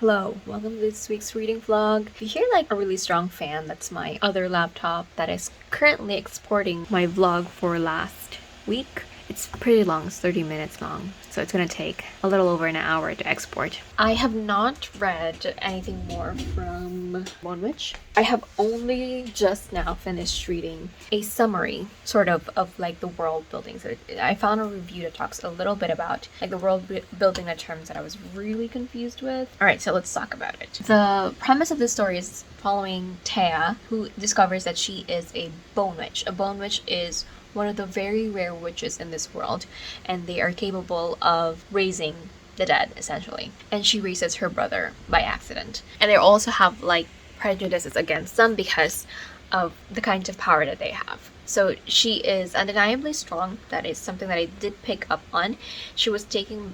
Hello, welcome to this week's reading vlog. If you hear like a really strong fan, that's my other laptop that is currently exporting my vlog for last week. It's pretty long, it's 30 minutes long, so it's gonna take a little over an hour to export. I have not read anything more from One Witch. I have only just now finished reading a summary, sort of like the world building. So I found a review that talks a little bit about like the world building, the terms that I was really confused with. Alright, so let's talk about it. The premise of this story is following Taya, who discovers that she is a bone witch. A bone witch is one of the very rare witches in this world, and they are capable of raising the dead, essentially. And she raises her brother by accident. And they also have like prejudices against them because of the kinds of power that they have. So she is undeniably strong. That is something that I did pick up on. She was taken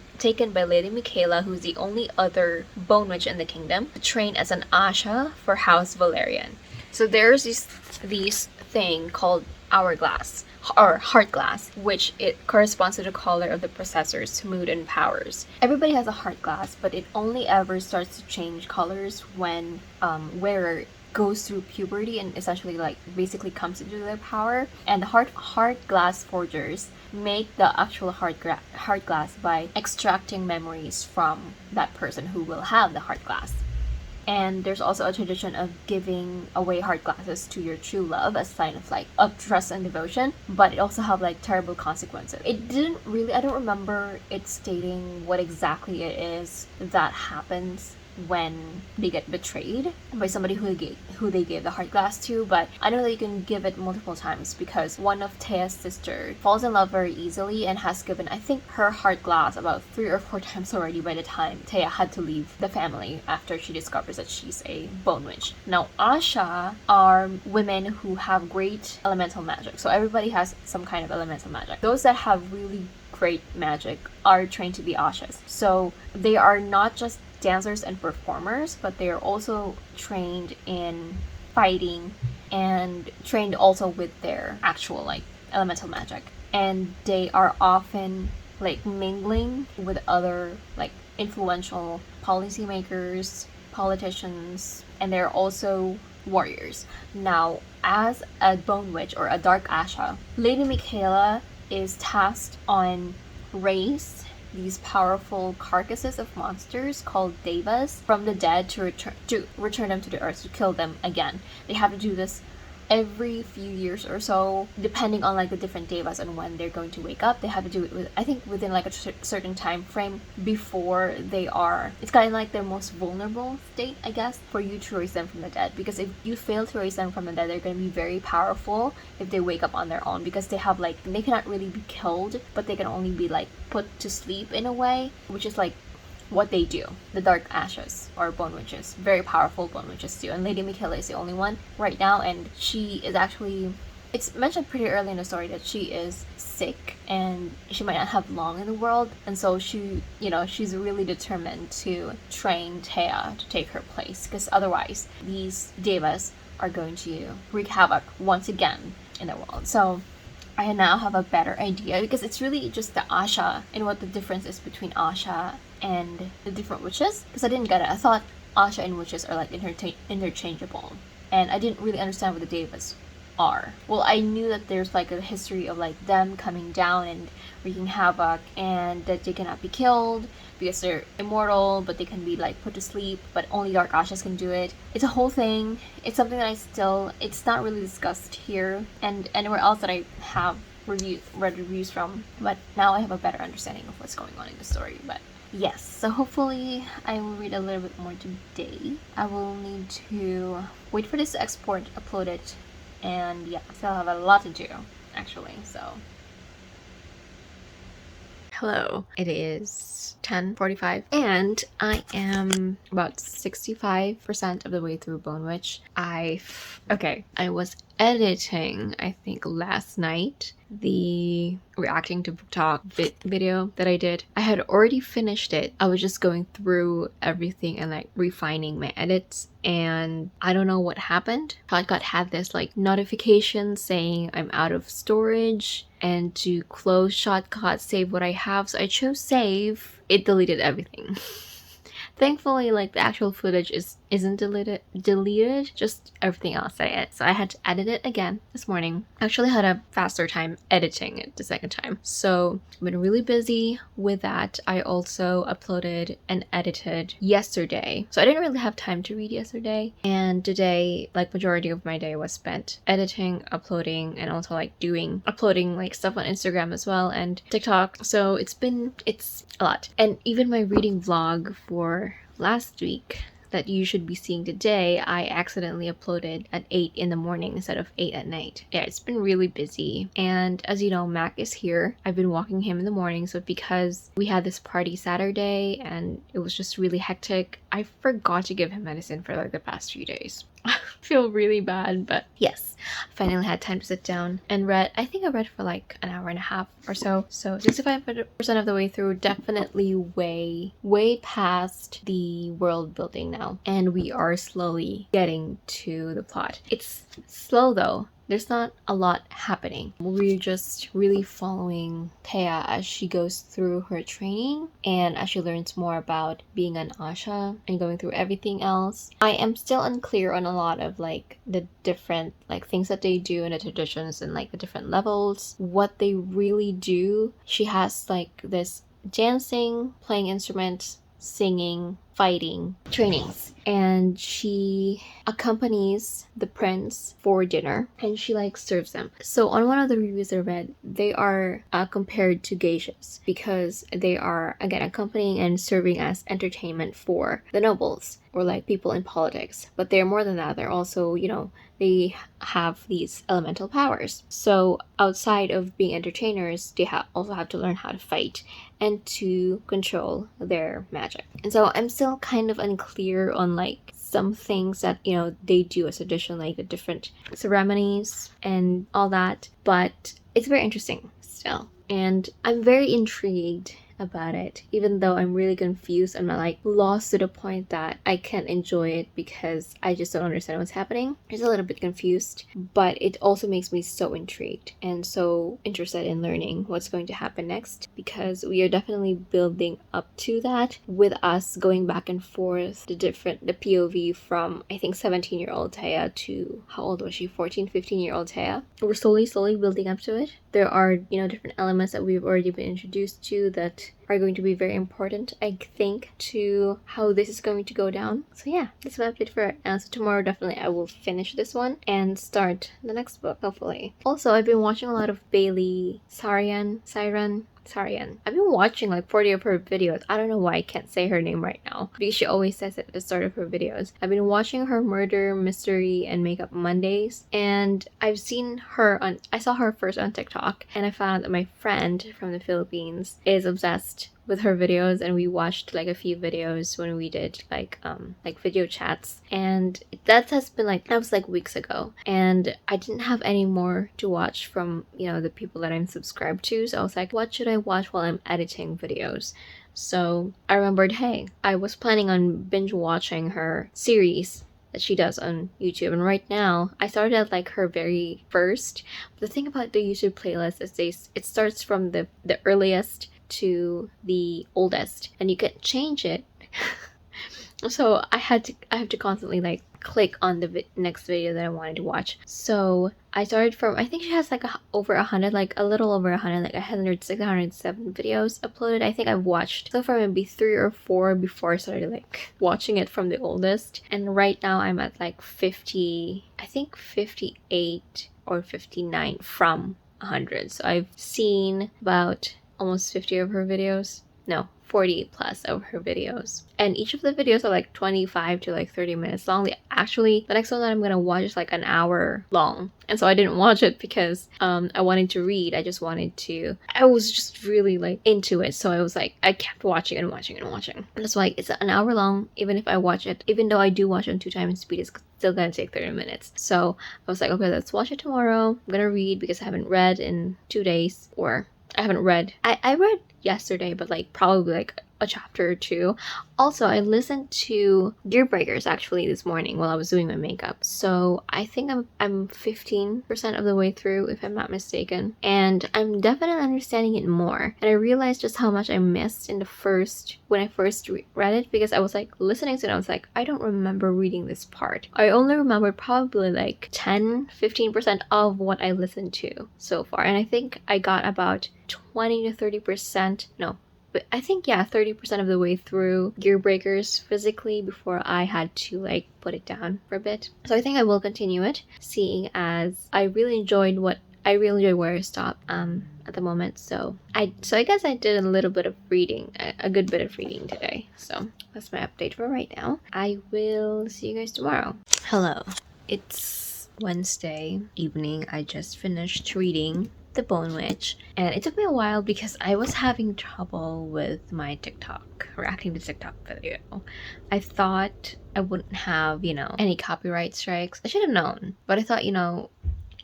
by Lady Michaela, who's the only other bone witch in the kingdom, to train as an Asha for House Valerian. So there's this thing called hourglass or heart glass, which it corresponds to the color of the possessor's mood and powers. Everybody has a heart glass, but it only ever starts to change colors when wearer goes through puberty and essentially like basically comes into their power. And the heart glass forgers make the actual heart glass by extracting memories from that person who will have the heart glass. And there's also a tradition of giving away heart glasses to your true love as a sign of like of trust and devotion, but it also have like terrible consequences. I don't remember it stating what exactly it is that happens when they get betrayed by somebody who they gave the heart glass to, but I know that you can give it multiple times because one of Taya's sister falls in love very easily and has given, I think, her heart glass about 3 or 4 times already by the time Taya had to leave the family after she discovers that she's a bone witch. Now, Asha are women who have great elemental magic, so everybody has some kind of elemental magic. Those that have really great magic are trained to be Ashas. So they are not just dancers and performers, but they are also trained in fighting and trained also with their actual like elemental magic. And they are often like mingling with other like influential policymakers, politicians, and they're also warriors. Now, as a bone witch or a dark Asha, Lady Michaela is tasked on race these powerful carcasses of monsters called devas from the dead to return them to the earth, to kill them again. They have to do this every few years or so, depending on like the different devas and when they're going to wake up. They have to do it within like a certain time frame before they are, it's kind of like their most vulnerable state, I guess, for you to raise them from the dead. Because if you fail to raise them from the dead, they're going to be very powerful if they wake up on their own, because they have like, they cannot really be killed, but they can only be like put to sleep in a way, which is like what they do. The dark ashes or bone witches, very powerful bone witches too, and Lady Michaela is the only one right now, and she is actually, it's mentioned pretty early in the story that she is sick and she might not have long in the world, and so she, she's really determined to train Taya to take her place, because otherwise these devas are going to wreak havoc once again in the world. So I now have a better idea, because it's really just the Asha and what the difference is between Asha and the different witches, because I didn't get it. I thought Asha and witches are like interchangeable, and I didn't really understand what the devas are. Well, I knew that there's like a history of like them coming down and wreaking havoc, and that they cannot be killed because they're immortal, but they can be like put to sleep, but only dark Ashas can do it. It's a whole thing. It's something that it's not really discussed here and anywhere else that I have read reviews from, but now I have a better understanding of what's going on in the story. But yes, so hopefully I will read a little bit more today. I will need to wait for this to export, upload it, and yeah, I still have a lot to do actually, so. Hello, it is 10:45 and I am about 65% of the way through Bone Witch. I was editing, I think last night, the reacting to book talk video that I did. I had already finished it. I was just going through everything and like refining my edits, and I don't know what happened. Shotcut had this like notification saying I'm out of storage, and to close Shotcut, save what I have. So I chose save. It deleted everything. Thankfully, like the actual footage isn't deleted, just everything else I edit. So I had to edit it again this morning. I actually had a faster time editing it the second time. So I've been really busy with that. I also uploaded and edited yesterday. So I didn't really have time to read yesterday. And today, like majority of my day was spent editing, uploading, and also like uploading like stuff on Instagram as well and TikTok. So it's a lot. And even my reading vlog for last week that you should be seeing today, I accidentally uploaded at 8 in the morning instead of 8 at night. Yeah, it's been really busy. And as you know, Mac is here. I've been walking him in the morning, so because we had this party Saturday and it was just really hectic, I forgot to give him medicine for like the past few days. I feel really bad, but yes, I finally had time to sit down and read. I think I read for like an hour and a half or so. So 65% of the way through, definitely way past the world building now. And we are slowly getting to the plot. It's slow though. There's not a lot happening. We're just really following Thea as she goes through her training and as she learns more about being an Asha and going through everything else. I am still unclear on a lot of like the different like things that they do and the traditions and like the different levels, what they really do. She has like this dancing, playing instruments, singing, fighting trainings, and she accompanies the prince for dinner and she like serves them. So on one of the reviews I read, they are compared to geishas because they are again accompanying and serving as entertainment for the nobles or like people in politics, but they're more than that. They're also, you know, they have these elemental powers. So outside of being entertainers, they also have to learn how to fight and to control their magic. And so I'm still kind of unclear on like some things that, you know, they do as tradition, like the different ceremonies and all that, but it's very interesting still. And I'm very intrigued about it, even though I'm really confused. I'm not like lost to the point that I can't enjoy it because I just don't understand what's happening. I'm just a little bit confused, but it also makes me so intrigued and so interested in learning what's going to happen next, because we are definitely building up to that with us going back and forth the POV from I think 17-year-old Taya to how old was she, 15-year-old Taya. We're slowly building up to it. There are, you know, different elements that we've already been introduced to that are going to be very important, I think, to how this is going to go down. So yeah, that's my update for it. So tomorrow definitely I will finish this one and start the next book, hopefully. Also, I've been watching a lot of Bailey Sarian. I've been watching like 40 of her videos. I don't know why I can't say her name right now because she always says it at the start of her videos. I've been watching her Murder, Mystery, and Makeup Mondays, and I saw her first on TikTok, and I found out that my friend from the Philippines is obsessed with her videos, and we watched like a few videos when we did like video chats, and that was like weeks ago, and I didn't have any more to watch from, you know, the people that I'm subscribed to, so I was like, what should I watch while I'm editing videos? So I remembered, hey, I was planning on binge watching her series that she does on YouTube, and right now I started at like her very first. But the thing about the YouTube playlist is it starts from the earliest to the oldest, and you can change it. So I have to constantly like click on the next video that I wanted to watch. So I started from, I think she has like over 100, like a little over 100, like 107 videos uploaded. I think I've watched so far maybe 3 or 4 before I started like watching it from the oldest. And right now I'm at like 50, I think 58 or 59 from 100. So I've seen about almost 50 of her videos. No, 40 plus of her videos, and each of the videos are like 25 to like 30 minutes long. Actually, the next one that I'm gonna watch is like an hour long, and so I didn't watch it because I wanted to read. I was just really like into it, so I was like, I kept watching and that's why it's an hour long. Even if I watch it, even though I do watch it on 2 times speed, it's still gonna take 30 minutes. So I was like, okay, let's watch it tomorrow. I'm gonna read because I haven't read in 2 days, or I haven't read. I read yesterday, but like probably like a chapter or two. Also, I listened to Gear Breakers actually this morning while I was doing my makeup. So I think I'm 15% of the way through, if I'm not mistaken. And I'm definitely understanding it more. And I realized just how much I missed in the first, when I first read it, because I was like listening to it, I was like, I don't remember reading this part. I only remember probably like 10-15% of what I listened to so far. And I think I got about 20 to 30%, no, but I think, yeah, 30% of the way through Gear Breakers physically before I had to like put it down for a bit. So I think I will continue it, seeing as I really enjoyed where I stopped at the moment. So I guess I did a little bit of reading, a good bit of reading today. So that's my update for right now. I will see you guys tomorrow. Hello. It's Wednesday evening. I just finished reading The Bone Witch, and it took me a while because I was having trouble with my TikTok, reacting to TikTok video. I thought I wouldn't have, any copyright strikes. I should have known, but I thought,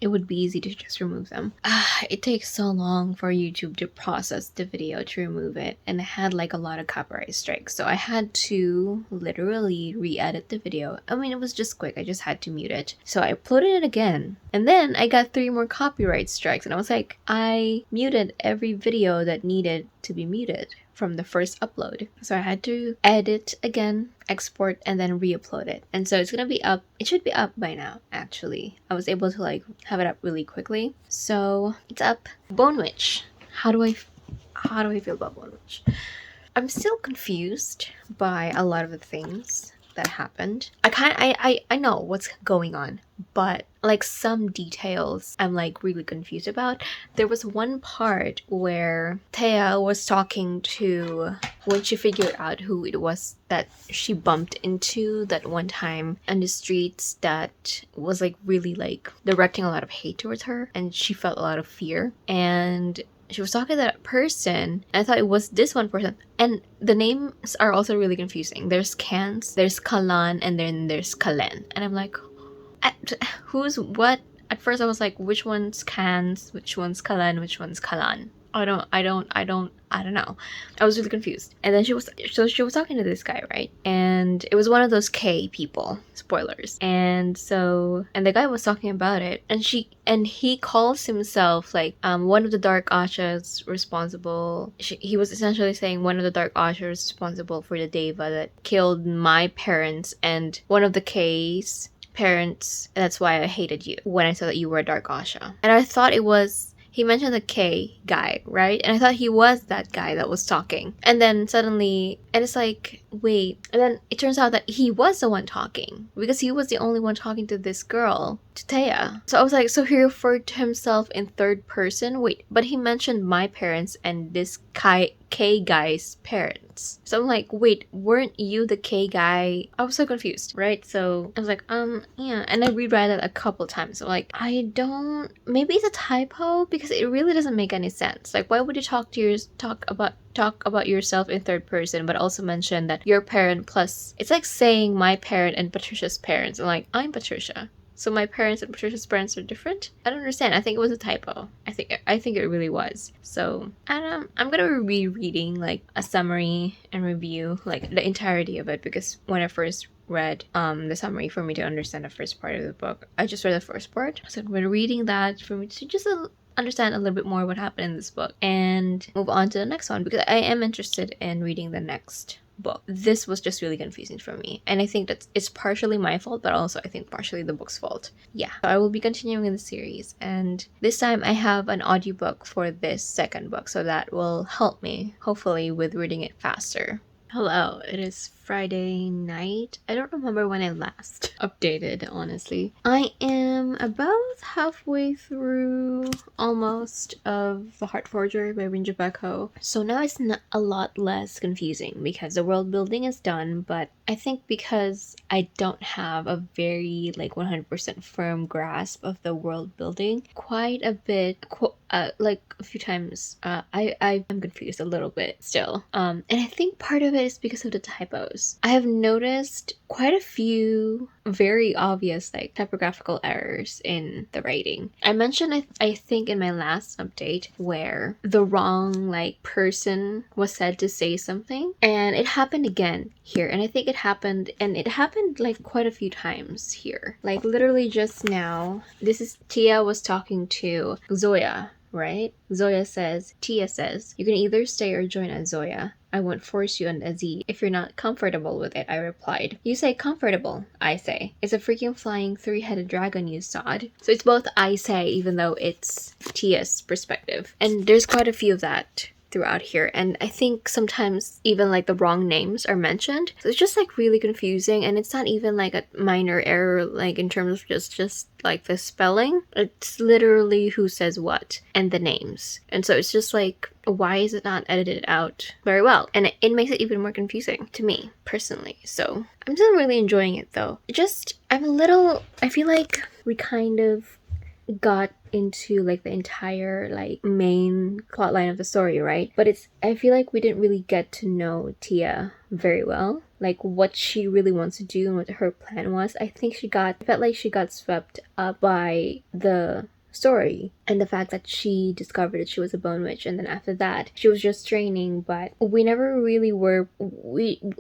it would be easy to just remove them. It takes so long for YouTube to process the video to remove it, and it had like a lot of copyright strikes, so I had to literally re-edit the video. I mean, it was just quick, I just had to mute it. So I uploaded it again, and then I got 3 more copyright strikes, and I was like, I muted every video that needed to be muted from the first upload. So I had to edit again, export, and then re-upload it. And so it's gonna be up. It should be up by now, actually. I was able to like have it up really quickly. So it's up. Bone Witch. How do I feel about Bone Witch? I'm still confused by a lot of the things that happened. I know what's going on, but like some details I'm like really confused about. There was one part where Thea was talking to, when she figured out who it was that she bumped into that one time on the streets, that was like really like directing a lot of hate towards her, and she felt a lot of fear, and she was talking to that person, and I thought it was this one person. And the names are also really confusing. There's Kans, there's Kalan, and then there's Kalen. And I'm like, who's what? At first I was like, which one's Kans, which one's Kalan, which one's Kalan? I don't know. I was really confused. And then she was talking to this guy, right? And it was one of those K people. Spoilers. And the guy was talking about it, and he calls himself like one of the Dark Ashas responsible. He was essentially saying one of the Dark Ashas responsible for the Deva that killed my parents and one of the K's parents. That's why I hated you when I saw that you were a Dark Asha. And I thought it was, he mentioned the K guy, right? And I thought he was that guy that was talking. And then suddenly, and it's like, wait. And then it turns out that he was the one talking, because he was the only one talking to this girl, to Thea. So I was like, so he referred to himself in third person? Wait, but he mentioned my parents and this K guy's parents. So I'm like, wait, weren't you the K guy? I was so confused, right? So I was like, yeah. And I reread it a couple times. So like, maybe it's a typo, because it really doesn't make any sense. Like, why would you talk about yourself in third person, but also mention that your parent plus, it's like saying my parent and Patricia's parents. I'm like, I'm Patricia, so my parents and Patricia's parents are different? I don't understand. I think it was a typo. I think it really was. So I'm gonna be rereading like a summary and review, like the entirety of it, because when I first read the summary, for me to understand the first part of the book, I just read the first part. So I'm reading that for me to just understand a little bit more what happened in this book and move on to the next one, because I am interested in reading the next book. This was just really confusing for me, and I think that it's partially my fault, but also I think partially the book's fault. Yeah, so I will be continuing in the series, and this time I have an audiobook for this second book, so that will help me hopefully with reading it faster. Hello, it is Friday night. I don't remember when I last updated, honestly. I am about halfway through almost of The Heart Forger by Chupeco. So now it's not a lot less confusing because the world building is done, but I think because I don't have a very like 100% firm grasp of the world building, quite a bit, like a few times, I'm confused a little bit still. And I think part of it is because of the typos. typos. I have noticed quite a few very obvious like typographical errors in the writing. I mentioned I think in my last update where the wrong like person was said to say something, and it happened again here, and I think it happened like quite a few times here. Like literally just now, this is Tia was talking to Zoya, right? Tia says, you can either stay or join as Zoya. I won't force you on a Z. If you're not comfortable with it, I replied. You say comfortable, I say. It's a freaking flying three-headed dragon, you sod. So it's both I say, even though it's Tia's perspective. And there's quite a few of that throughout here, and I think sometimes even like the wrong names are mentioned, so it's just like really confusing, and it's not even like a minor error like in terms of just like the spelling. It's literally who says what and the names, and so it's just like, why is it not edited out very well? And it makes it even more confusing to me personally. So I'm still really enjoying it though. I feel like we kind of got into like the entire like main plotline of the story, right? But I feel like we didn't really get to know Tia very well, like what she really wants to do and what her plan was. I felt like she got swept up by the story and the fact that she discovered that she was a bone witch, and then after that she was just training, but we never really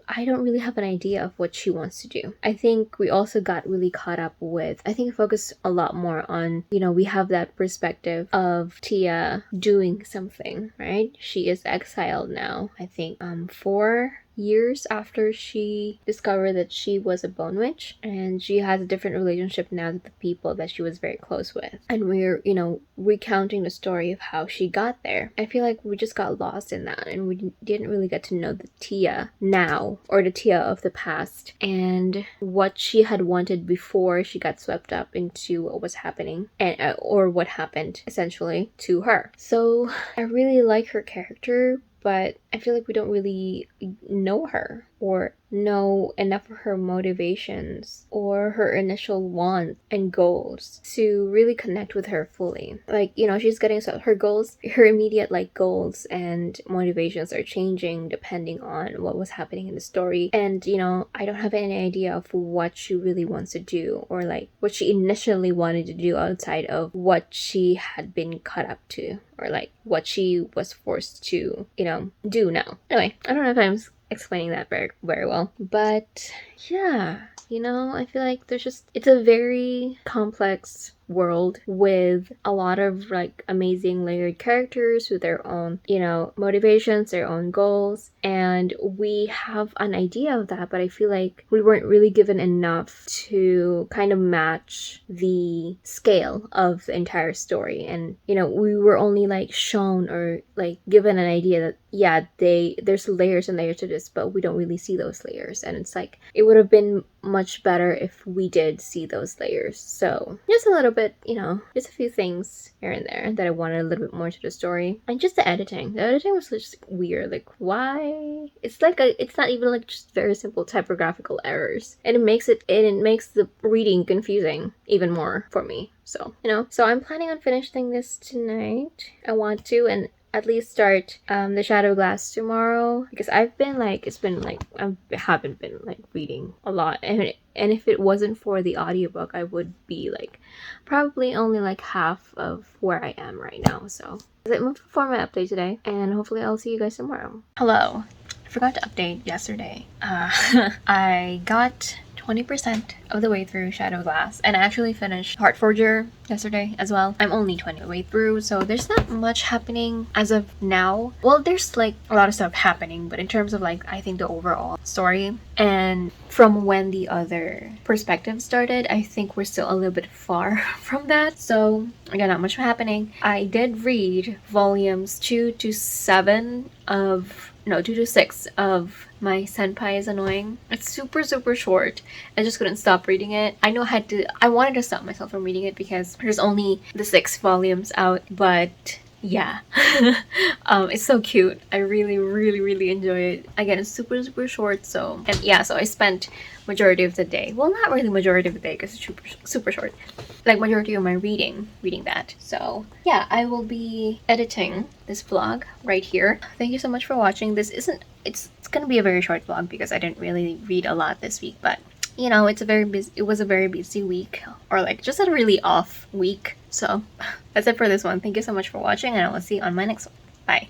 I don't really have an idea of what she wants to do. I think we also got really caught up with, I think it focused a lot more on, we have that perspective of Tia doing something, right? She is exiled now, I think 4 years after she discovered that she was a bone witch, and she has a different relationship now with the people that she was very close with, and we're recounting the story of how she got there. I feel like we just got lost in that, and we didn't really get to know the Tia now, or the Tia of the past, and what she had wanted before she got swept up into what was happening, and or what happened essentially to her. So I really like her character, but I feel like we don't really know her or know enough of her motivations or her initial wants and goals to really connect with her fully. Like, she's getting her goals, her immediate like goals and motivations are changing depending on what was happening in the story. And, I don't have any idea of what she really wants to do, or like what she initially wanted to do outside of what she had been caught up to, or like what she was forced to, do now. Anyway, I don't know if I'm explaining that very, very well, but yeah, I feel like it's a very complex world with a lot of like amazing layered characters with their own, motivations, their own goals, and we have an idea of that, but I feel like we weren't really given enough to kind of match the scale of the entire story. And we were only like shown or like given an idea that there's layers and layers to this, but we don't really see those layers, and it's like it would have been much better if we did see those layers. So just a little bit, just a few things here and there that I wanted a little bit more to the story. And just the editing was just weird. Like, why? It's not even like just very simple typographical errors, and it makes the reading confusing even more for me. So so I'm planning on finishing this tonight. I want to, and at least start the Shadow Glass tomorrow, because I haven't been like reading a lot, and if it wasn't for the audiobook, I would be like probably only like half of where I am right now. So that's it for my update today, and hopefully I'll see you guys tomorrow. Hello, I forgot to update yesterday. I got 20% of the way through Shadow Glass, and I actually finished Heartforger yesterday as well. I'm only 20% of the way through, so there's not much happening as of now. Well, there's like a lot of stuff happening, but in terms of like, I think the overall story and from when the other perspective started, I think we're still a little bit far from that. So again, not much happening. I did read volumes 2 to 6 of My Senpai is Annoying. It's super, super short. I just couldn't stop reading it. I wanted to stop myself from reading it because there's only the 6 volumes out, but yeah. It's so cute. I really enjoy it. Again, it's super short, so, and yeah, so I spent majority of the day, well, not really majority of the day because it's super short, like majority of my reading that. So yeah, I will be editing this vlog right here. Thank you so much for watching. This isn't, it's gonna be a very short vlog because I didn't really read a lot this week, but you know, it was a very busy week, or like just a really off week. So that's it for this one. Thank you so much for watching, and I will see you on my next one. Bye.